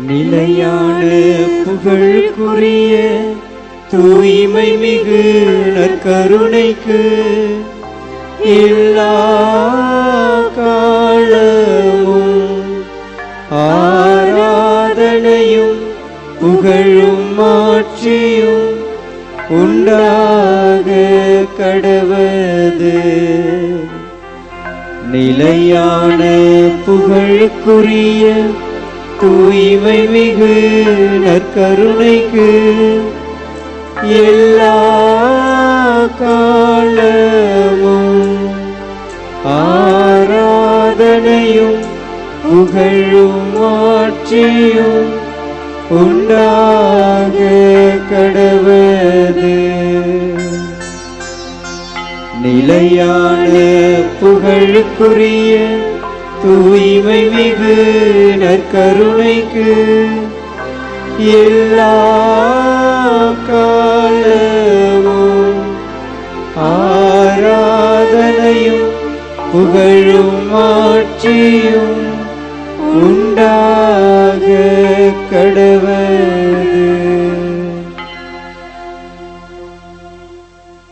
நிலையான புகழுக்குரிய தூய்மை மிகு நற்கருணைக்கு எல்லா காலமும் ஆராதனையும் புகழும் மாட்சியும் உண்டாக கடவது. நிலையான புகழுக்குரிய தூய்மை மிகு நற்கருணைக்கு எல்லா காலமும் ஆராதனையும் புகழும் ஆட்சியும் உண்டாக கடவது. நிலையான புகழுக்குரிய தூய்மை மிகு நற்கருணைக்கு எல்லா காலமும் ஆராதனையும் புகழும் ஆட்சியும் உண்டாக கடவது.